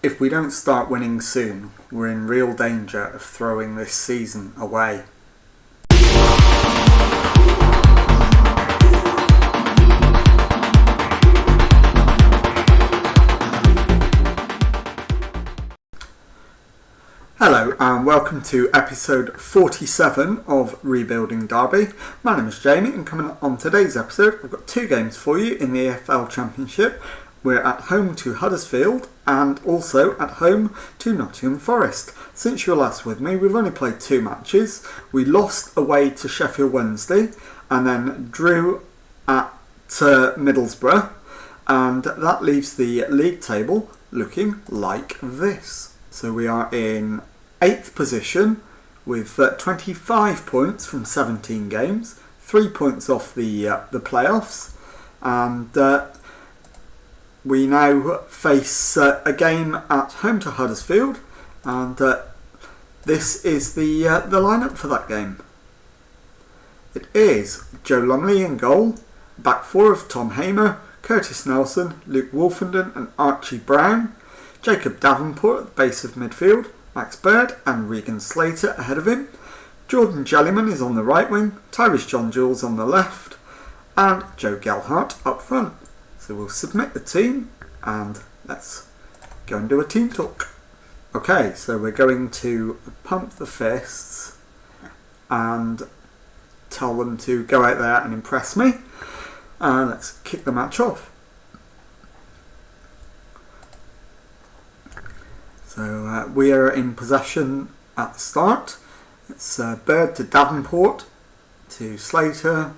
If we don't start winning soon, we're in real danger of throwing this season away. Hello and welcome to episode 47 of Rebuilding Derby. My name is Jamie, and coming on today's episode I've got two games for you in the EFL Championship. We're at home to Huddersfield and also at home to Nottingham Forest. Since you were last with me, we've only played two matches. We lost away to Sheffield Wednesday and then drew at Middlesbrough, and that leaves the league table looking like this. So we are in 8th position with 25 points from 17 games, 3 points off the playoffs, and we now face a game at home to Huddersfield, and this is the lineup for that game. It is Joe Lumley in goal, back four of Tom Hamer, Curtis Nelson, Luke Wolfenden and Archie Brown, Jacob Davenport at the base of midfield, Max Bird and Regan Slater ahead of him, Jordan Jellyman is on the right wing, Tyrese John Jules on the left, and Joe Gelhardt up front. So we'll submit the team and let's go and do a team talk. Okay, so we're going to pump the fists and tell them to go out there and impress me. And let's kick the match off. So we are in possession at the start. It's Bird to Davenport to Slater.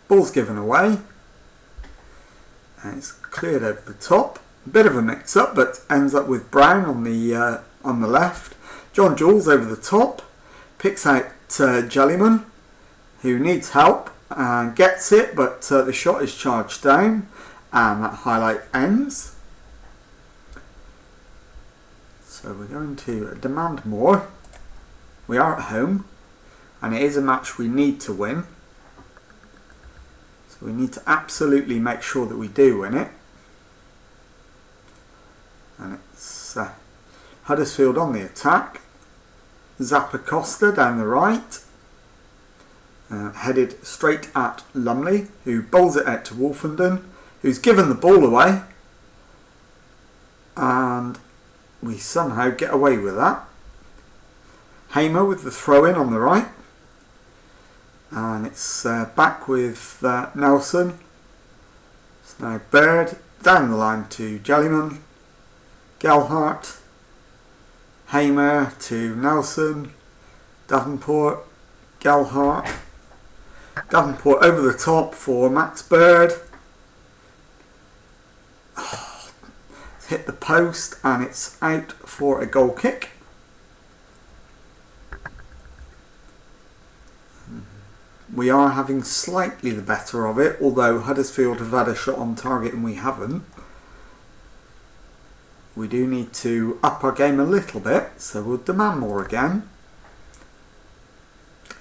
Ball's given away. And it's cleared over the top. A bit of a mix-up, but ends up with Brown on the left. John Jules over the top. Picks out Jellyman, who needs help and gets it, but the shot is charged down, and that highlight ends. So we're going to demand more. We are at home, and it is a match we need to win. So we need to absolutely make sure that we do win it. And it's Huddersfield on the attack. Zappa Costa down the right. Headed straight at Lumley, who bowls it out to Wolfenden, who's given the ball away. And we somehow get away with that. Hamer with the throw in on the right. And it's back with Nelson. So now Bird down the line to Jellyman, Gelhardt, Hamer to Nelson, Davenport, Gelhardt, Davenport over the top for Max Bird. It's hit the post and it's out for a goal kick. We are having slightly the better of it, although Huddersfield have had a shot on target and we haven't. We do need to up our game a little bit, so we'll demand more again.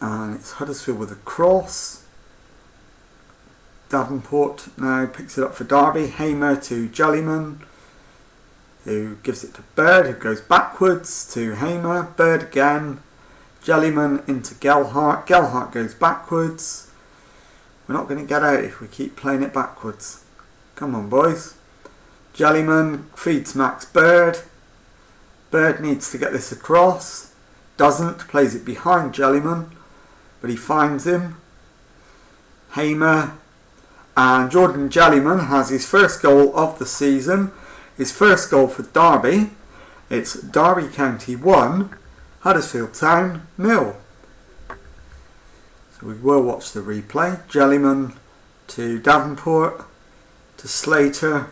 And it's Huddersfield with a cross. Davenport now picks it up for Derby. Hamer to Jellyman, who gives it to Bird, who goes backwards to Hamer. Bird again. Jellyman into Gelhardt. Gelhardt goes backwards. We're not going to get out if we keep playing it backwards. Come on, boys. Jellyman feeds Max Bird. Bird needs to get this across. Doesn't. Plays it behind Jellyman, but he finds him. Hamer. And Jordan Jellyman has his first goal of the season. His first goal for Derby. It's Derby County 1. Huddersfield Town 0. So we will watch the replay. Jellyman to Davenport, to Slater,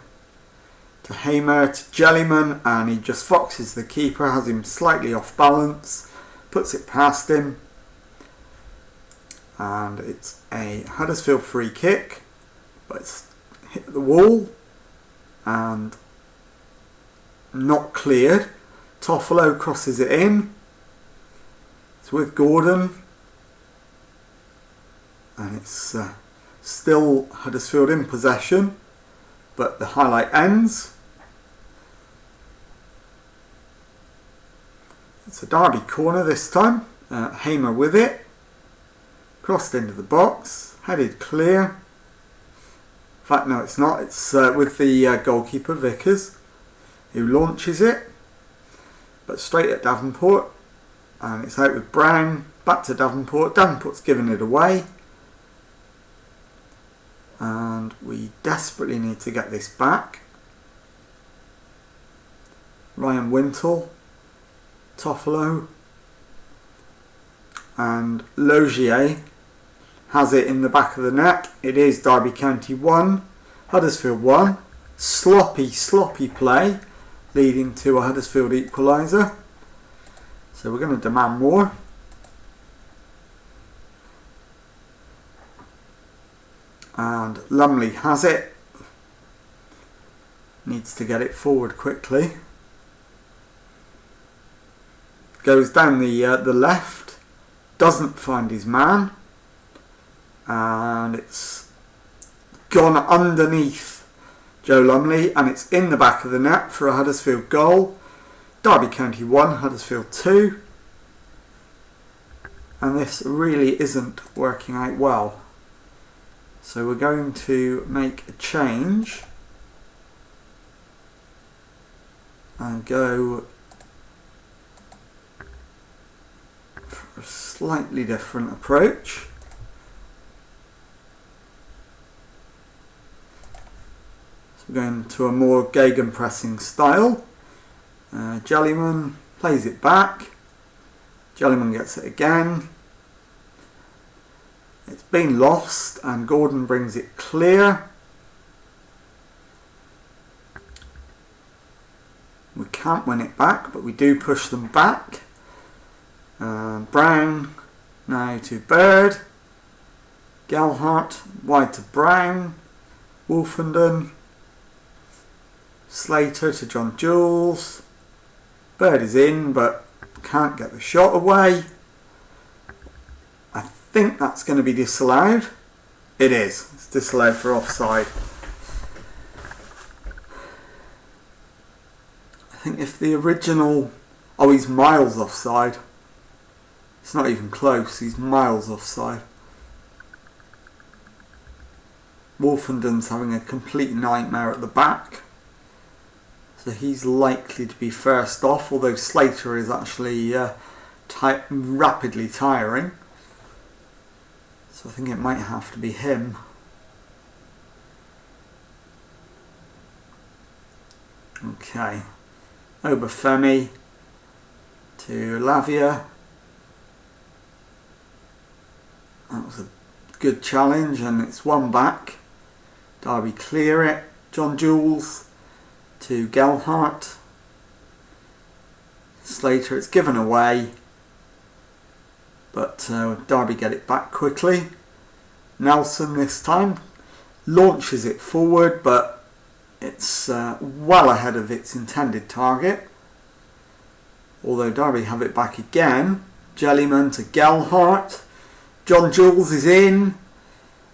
to Hamer, to Jellyman, and he just foxes the keeper, has him slightly off balance, puts it past him, and it's a Huddersfield free kick, but it's hit the wall and not cleared. Toffolo crosses it in. With Gordon, and it's still Huddersfield in possession, but the highlight ends. It's a Derby corner this time. Hamer with it. Crossed into the box. Headed clear. In fact, no, it's not. It's with the goalkeeper, Vickers, who launches it. But straight at Davenport. And it's out with Brown. Back to Davenport. Davenport's given it away. And we desperately need to get this back. Ryan Wintle, Toffolo, and Logier has it in the back of the net. It is Derby County 1, Huddersfield 1. Sloppy play, leading to a Huddersfield equaliser. So we're going to demand more. And Lumley has it. Needs to get it forward quickly. Goes down the left. Doesn't find his man. And it's gone underneath Joe Lumley. And it's in the back of the net for a Huddersfield goal. Derby County 1, Huddersfield 2. And this really isn't working out well. So we're going to make a change and go for a slightly different approach. So we're going to a more gegenpressing style. Jellyman plays it back. Jellyman gets it again. It's been lost and Gordon brings it clear. We can't win it back, but we do push them back. Brown now to Bird. Gelhardt wide to Brown. Wolfenden. Slater to John Jules. Bird is in but can't get the shot away. I think that's going to be disallowed. It is. It's disallowed for offside. I think if the original... Oh, he's miles offside. It's not even close. He's miles offside. Wolfenden's having a complete nightmare at the back. So he's likely to be first off, although Slater is actually rapidly tiring. So I think it might have to be him. Okay. Obafemi to Lavia. That was a good challenge and it's one back. Derby clear it. John Jules to Gelhardt. Slater, it's given away. But Derby get it back quickly. Nelson this time launches it forward, but it's well ahead of its intended target. Although Derby have it back again. Jellyman to Gelhardt. John Jules is in.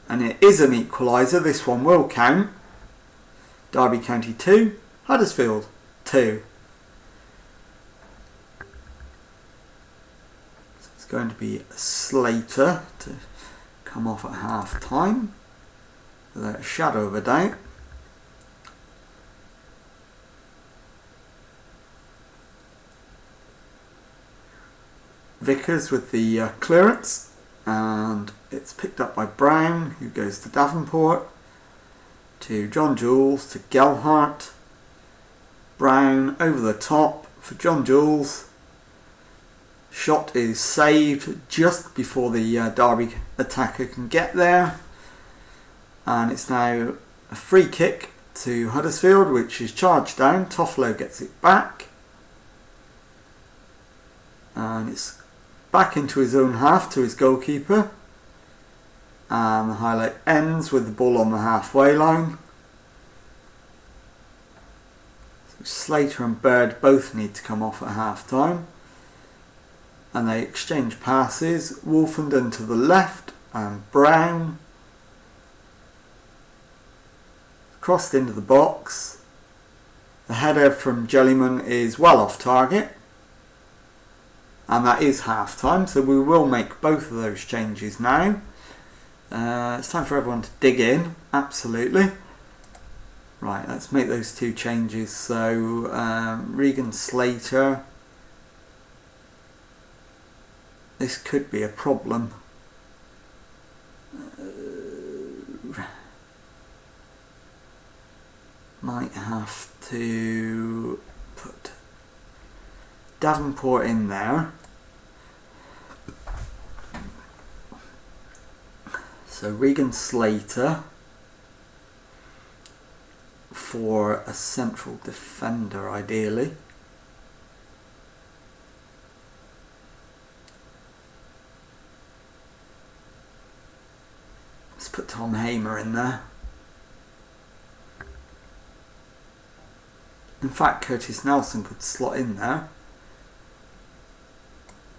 And it is an equaliser. This one will count. Derby County 2. Huddersfield 2. It's going to be Slater to come off at half time without a shadow of a doubt. Vickers with the clearance and it's picked up by Brown, who goes to Davenport, to John Jules, to Gelhardt. Brown over the top for John Jules. Shot is saved just before the Derby attacker can get there. And it's now a free kick to Huddersfield, which is charged down. Toffolo gets it back. And it's back into his own half to his goalkeeper. And the highlight ends with the ball on the halfway line. So Slater and Bird both need to come off at half time. And they exchange passes. Wolfenden to the left and Brown. Crossed into the box. The header from Jellyman is well off target. And that is half time, so we will make both of those changes now. It's time for everyone to dig in, absolutely. Right, let's make those two changes. So Regan Slater, this could be a problem. Might have to put Davenport in there. So Regan Slater for a central defender, ideally. Let's put Tom Hamer in there. In fact, Curtis Nelson could slot in there.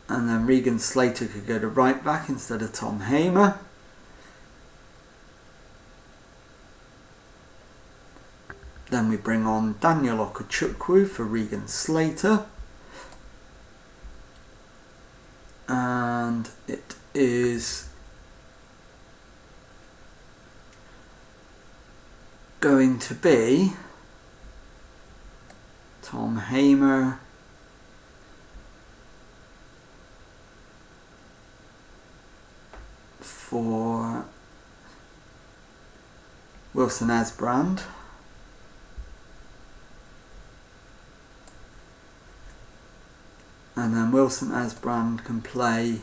And then Regan Slater could go to right back instead of Tom Hamer. Then we bring on Daniel Okechukwu for Regan Slater. And it is going to be Tom Hamer for Wilson Esbrand. And then Wilson Esbrand can play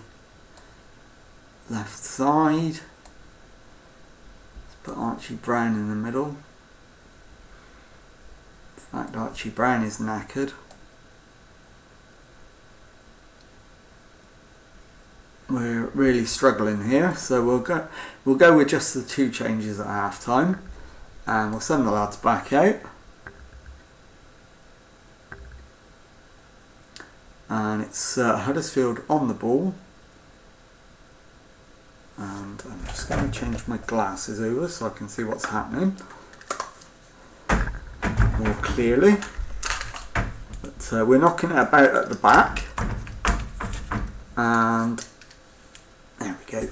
left side. Let's put Archie Brown in the middle. In fact, Archie Brown is knackered. We're really struggling here, so we'll go with just the two changes at half time, and we'll send the lads back out. And it's Huddersfield on the ball. And I'm just going to change my glasses over so I can see what's happening more clearly. But we're knocking it about at the back. And there we go.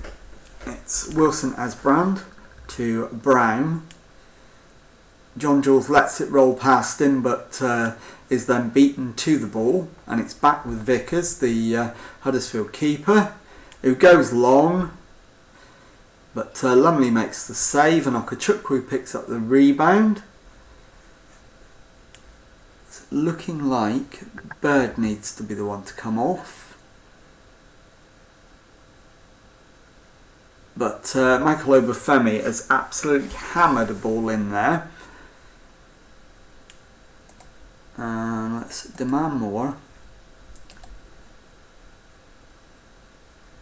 It's Wilson Esbrand to Brown. John Jules lets it roll past him, but is then beaten to the ball, and it's back with Vickers, the Huddersfield keeper, who goes long, but Lumley makes the save, and Okechukwu picks up the rebound. It's looking like Bird needs to be the one to come off, but Michael Obafemi has absolutely hammered a ball in there. Let's demand more.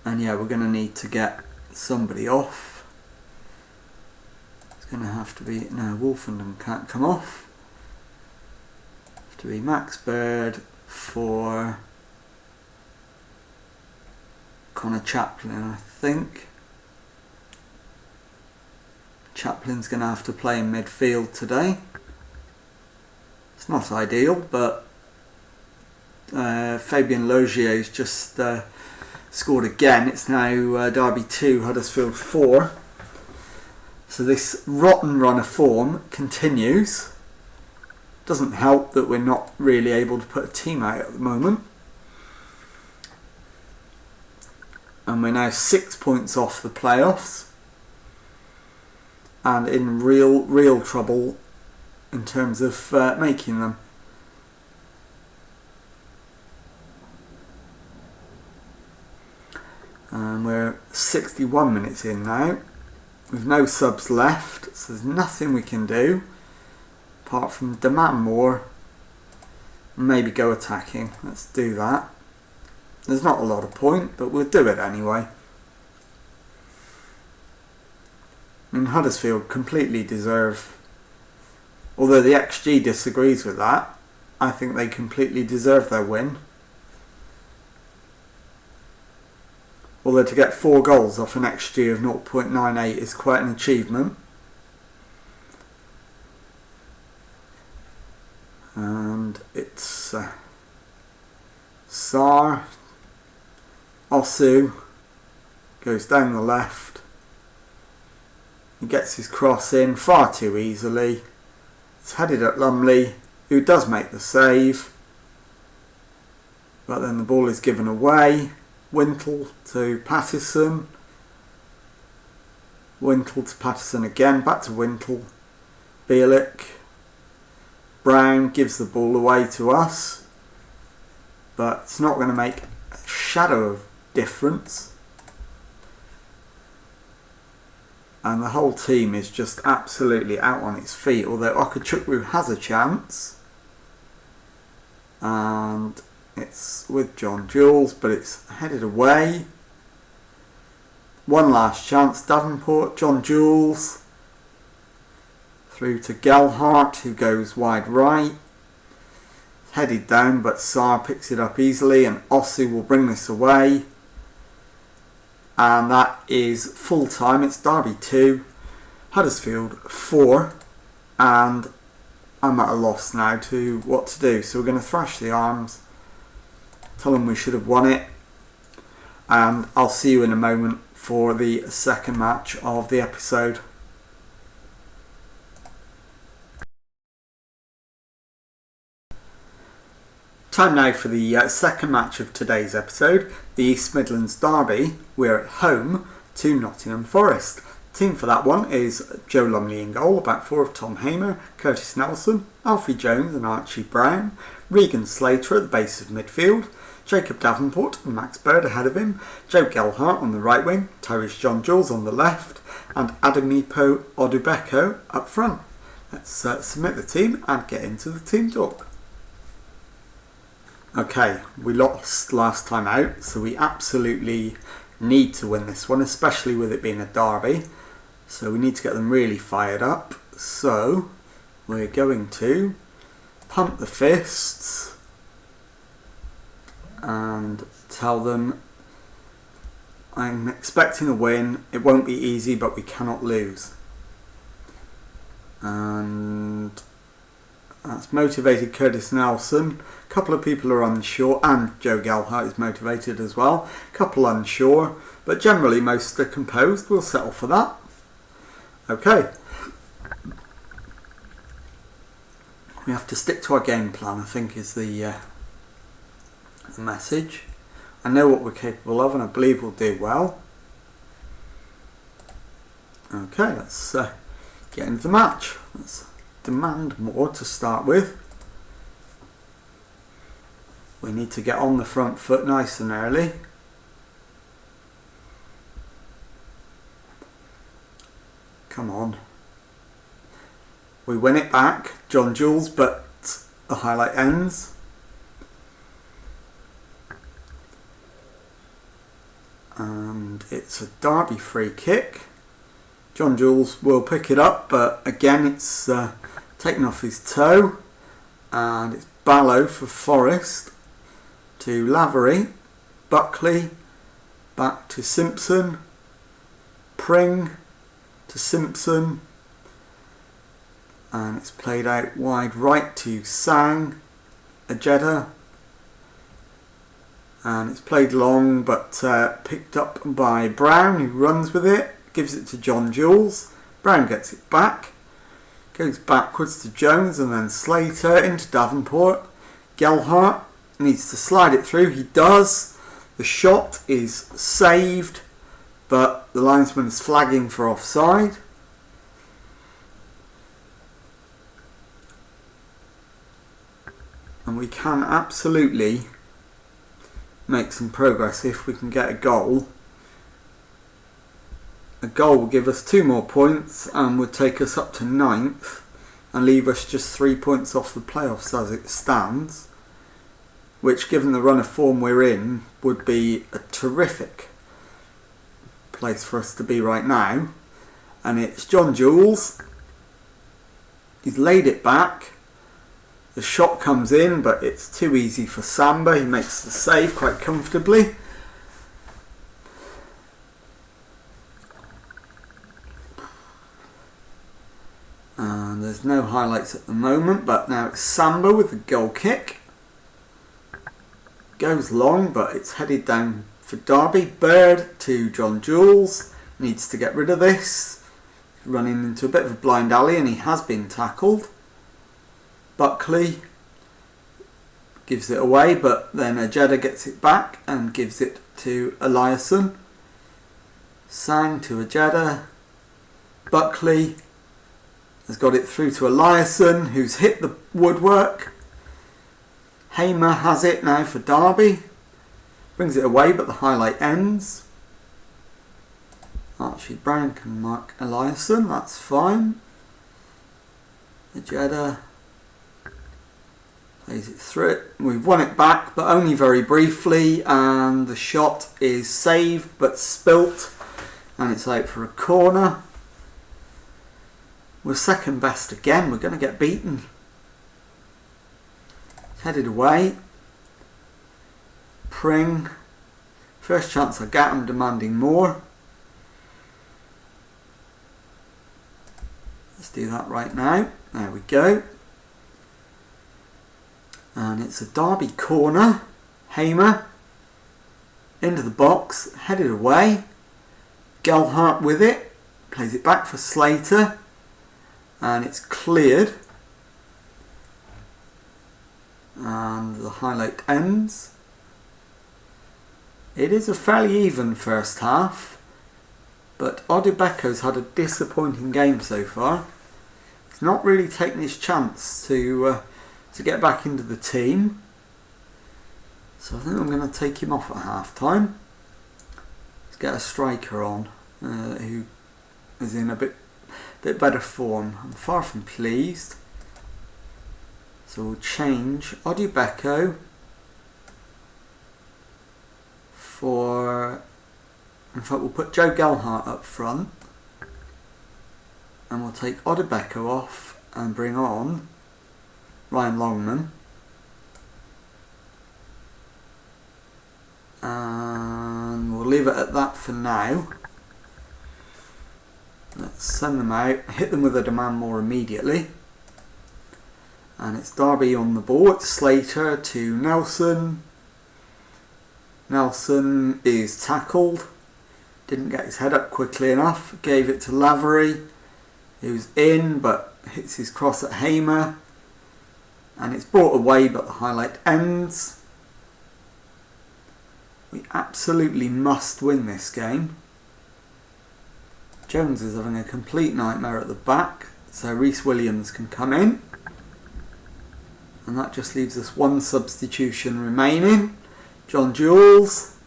And yeah, we're going to need to get somebody off. It's going to have to be... No, Wolfenden can't come off. Have to be Max Bird for Connor Chaplin, I think. Chaplin's going to have to play in midfield today. It's not ideal, but Fabien Logier's just scored again. It's now Derby 2, Huddersfield 4. So this rotten run of form continues. Doesn't help that we're not really able to put a team out at the moment. And we're now 6 points off the playoffs. And in real trouble in terms of making them. And we're 61 minutes in now, with no subs left, so there's nothing we can do apart from demand more, maybe go attacking. Let's do that. There's not a lot of point, but we'll do it anyway. I mean, Huddersfield completely deserve, although the XG disagrees with that, I think they completely deserve their win. Although to get 4 goals off an XG of 0.98 is quite an achievement. And it's Sarr Osu goes down the left. He gets his cross in far too easily. It's headed at Lumley, who does make the save. But then the ball is given away. Wintle to Pattison. Wintle to Pattison again. Back to Wintle. Bielik. Brown gives the ball away to us. But it's not going to make a shadow of difference. And the whole team is just absolutely out on its feet. Although Okachukwu has a chance. And it's with John Jules, but it's headed away. One last chance. Davenport, John Jules. Through to Gelhart, who goes wide right. Headed down, but Sarr picks it up easily, and Osu will bring this away. And that is full time. It's Derby 2, Huddersfield 4, and I'm at a loss now to what to do. So we're going to thrash the arms, tell them we should have won it, and I'll see you in a moment for the second match of the episode. Time now for the second match of today's episode, the East Midlands Derby. We're at home to Nottingham Forest. The team for that one is Joe Lumley in goal, back four of Tom Hamer, Curtis Nelson, Alfie Jones and Archie Brown, Regan Slater at the base of midfield, Jacob Davenport and Max Bird ahead of him, Joe Gelhart on the right wing, Tyrese John Jules on the left, and Ademipo Odubeko up front. Let's submit the team and get into the team talk. Okay, we lost last time out, so we absolutely need to win this one, especially with it being a derby. So we need to get them really fired up. So we're going to pump the fists and tell them I'm expecting a win. It won't be easy, but we cannot lose. And that's motivated Curtis Nelson. A couple of people are unsure, and Joe Gelhart is motivated as well. A couple unsure, but generally most are composed. We'll settle for that. Okay. We have to stick to our game plan, I think, is the message. I know what we're capable of, and I believe we'll do well. Okay, let's get into the match. Let's demand more to start with. We need to get on the front foot nice and early. Come on. We win it back, John Jules, but the highlight ends. And it's a Derby free kick. John Jules will pick it up, but again it's taken off his toe. And it's Ballow for Forest. To Lavery, Buckley, back to Simpson, Pring to Simpson, and it's played out wide right to Sang, Ajeda, and it's played long but picked up by Brown, who runs with it, gives it to John Jules. Brown gets it back, goes backwards to Jones and then Slater into Davenport. Gelhart needs to slide it through. He does. The shot is saved, but the linesman is flagging for offside. And we can absolutely make some progress if we can get a goal. A goal will give us 2 more points and would take us up to 9th and leave us just 3 points off the playoffs as it stands, which, given the run of form we're in, would be a terrific place for us to be right now. And it's John Jules. He's laid it back. The shot comes in, but it's too easy for Samba. He makes the save quite comfortably. And there's no highlights at the moment, but now it's Samba with the goal kick. Goes long, but it's headed down for Derby. Bird to John Jules. Needs to get rid of this. Running into a bit of a blind alley and he has been tackled. Buckley gives it away, but then Ojeda gets it back and gives it to Eliasson. Sang to Ojeda. Buckley has got it through to Eliasson, who's hit the woodwork. Hamer has it now for Derby. Brings it away, but the highlight ends. Archie Brown can mark Eliasson, that's fine. Ojeda plays it through it. We've won it back, but only very briefly, and the shot is saved but spilt, and it's out for a corner. We're second best again, we're going to get beaten. Headed away. Pring. First chance I get, I'm demanding more. Let's do that right now. There we go. And it's a Derby corner. Hamer. Into the box. Headed away. Gelhardt with it. Plays it back for Slater. And it's cleared. And the highlight ends. It is a fairly even first half. But Odubeko's had a disappointing game so far. He's not really taken his chance to get back into the team. So I think I'm going to take him off at half time. Let's get a striker on who is in a bit better form. I'm far from pleased. So we'll change Odubeko for... In fact, we'll put Joe Gelhardt up front, and we'll take Odubeko off and bring on Ryan Longman. And we'll leave it at that for now. Let's send them out, hit them with a demand more immediately. And it's Derby on the ball. It's Slater to Nelson. Nelson is tackled. Didn't get his head up quickly enough. Gave it to Lavery, who's in but hits his cross at Hamer. And it's brought away, but the highlight ends. We absolutely must win this game. Jones is having a complete nightmare at the back, so Rhys Williams can come in. And that just leaves us one substitution remaining. John Jules.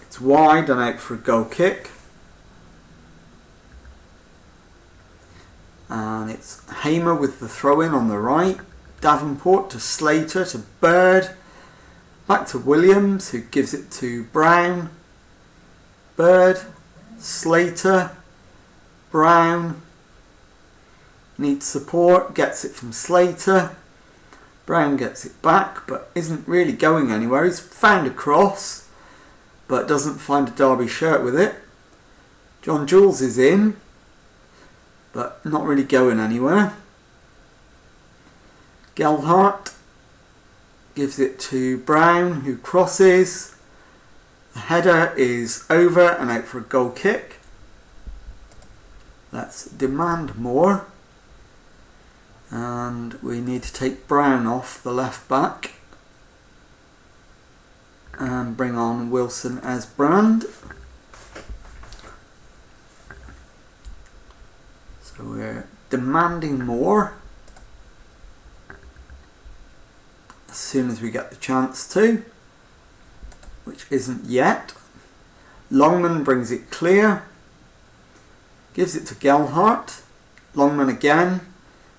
It's wide and out for a goal kick. And it's Hamer with the throw-in on the right. Davenport to Slater to Bird. Back to Williams, who gives it to Brown. Bird. Slater. Brown. Needs support. Gets it from Slater. Brown gets it back, but isn't really going anywhere. He's found a cross, but doesn't find a Derby shirt with it. John Jules is in, but not really going anywhere. Gelhardt gives it to Brown, who crosses. The header is over and out for a goal kick. Let's demand more. And we need to take Brown off the left back and bring on Wilson as Brand. So we're demanding more as soon as we get the chance to, which isn't yet. Longman brings it clear, gives it to Gelhardt. Longman again.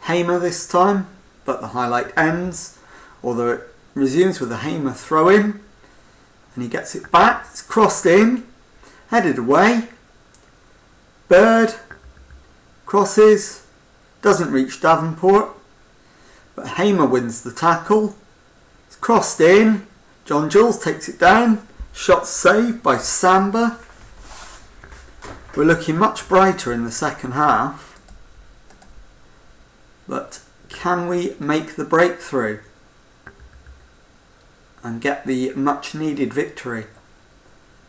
Hamer this time, but the highlight ends, although it resumes with a Hamer throw-in, and he gets it back. It's crossed in, headed away. Bird crosses, doesn't reach Davenport, but Hamer wins the tackle. It's crossed in. John Jules takes it down. Shot saved by Samba. We're looking much brighter in the second half. But can we make the breakthrough and get the much needed victory?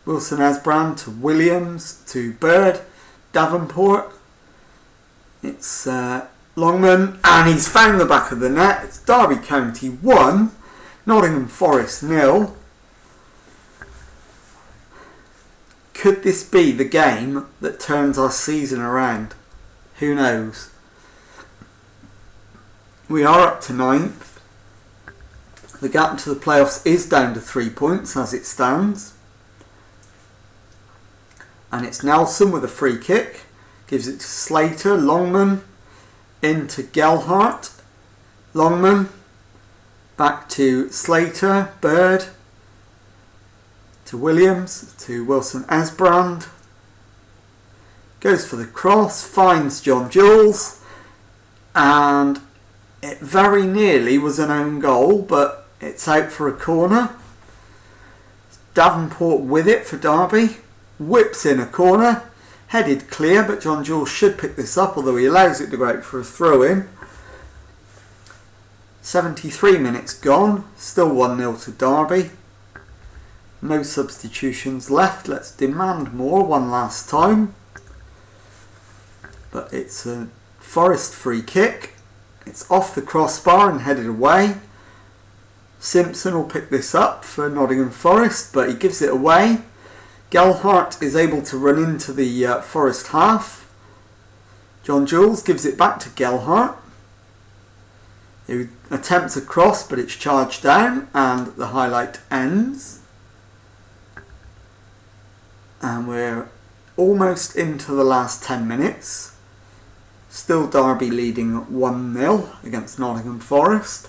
Wilson-Esbrand to Williams to Bird, Davenport. It's Longman, and he's found the back of the net. It's Derby County 1, Nottingham Forest 0. Could this be the game that turns our season around? Who knows? We are up to 9th. The gap to the playoffs is down to 3 points as it stands. And it's Nelson with a free kick. Gives it to Slater. Longman into Gelhardt. Longman back to Slater. Bird to Williams to Wilson-Esbrand. Goes for the cross. Finds John Jules. And it very nearly was an own goal, but it's out for a corner. Davenport with it for Derby. Whips in a corner. Headed clear, but John Jules should pick this up, although he allows it to go out for a throw-in. 73 minutes gone. Still 1-0 to Derby. No substitutions left. Let's demand more one last time. But it's a Forest free kick. It's off the crossbar and headed away. Simpson will pick this up for Nottingham Forest, but he gives it away. Gelhardt is able to run into the Forest half. John Jules gives it back to Gelhardt. He attempts a cross, but it's charged down and the highlight ends. And we're almost into the last 10 minutes. Still Derby leading 1-0 against Nottingham Forest.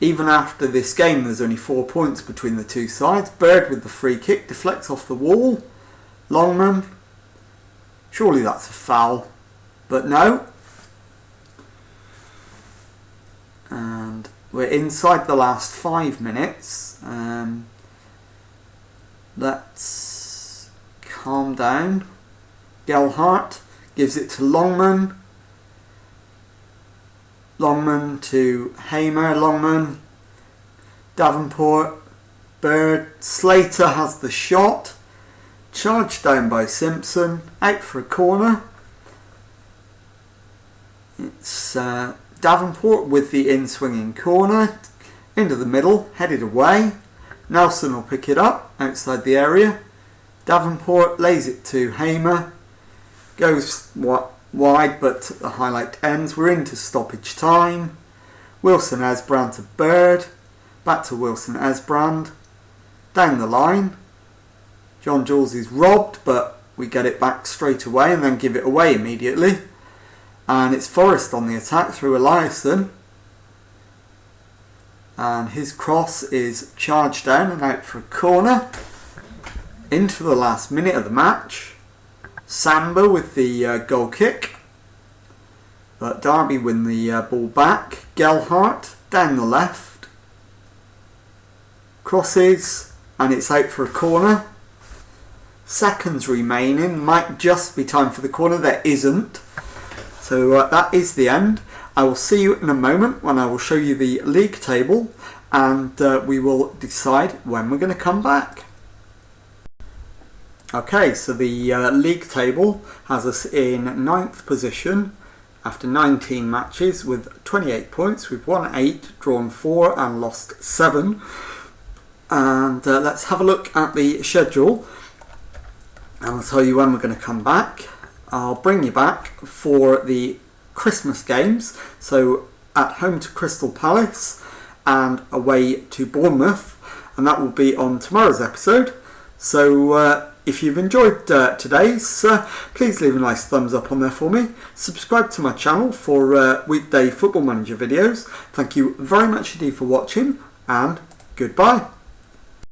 Even after this game, there's only 4 points between the two sides. Bird with the free kick deflects off the wall. Longman. Surely that's a foul, but no. And we're inside the last 5 minutes. Let's calm down. Gelhardt gives it to Longman. Longman to Hamer. Longman. Davenport. Bird. Slater has the shot. Charged down by Simpson. Out for a corner. It's Davenport with the in-swinging corner. Into the middle. Headed away. Nelson will pick it up outside the area. Davenport lays it to Hamer. Goes wide, but the highlight ends. We're into stoppage time. Wilson-Esbrand to Bird. Back to Wilson-Esbrand. Down the line. John Jules is robbed, but we get it back straight away and then give it away immediately. And it's Forest on the attack through Eliasson. And his cross is charged down and out for a corner. Into the last minute of the match. Samba with the goal kick. But Derby win the ball back. Gelhardt down the left. Crosses. And it's out for a corner. Seconds remaining. Might just be time for the corner. There isn't. So that is the end. I will see you in a moment when I will show you the league table. And we will decide when we're going to come back. Okay, so the league table has us in 9th position after 19 matches with 28 points. We've won 8, drawn 4 and lost 7. And let's have a look at the schedule. And I'll tell you when we're going to come back. I'll bring you back for the Christmas games. So at home to Crystal Palace and away to Bournemouth. And that will be on tomorrow's episode. So if you've enjoyed today's, please leave a nice thumbs up on there for me. Subscribe to my channel for weekday Football Manager videos. Thank you very much indeed for watching, and goodbye.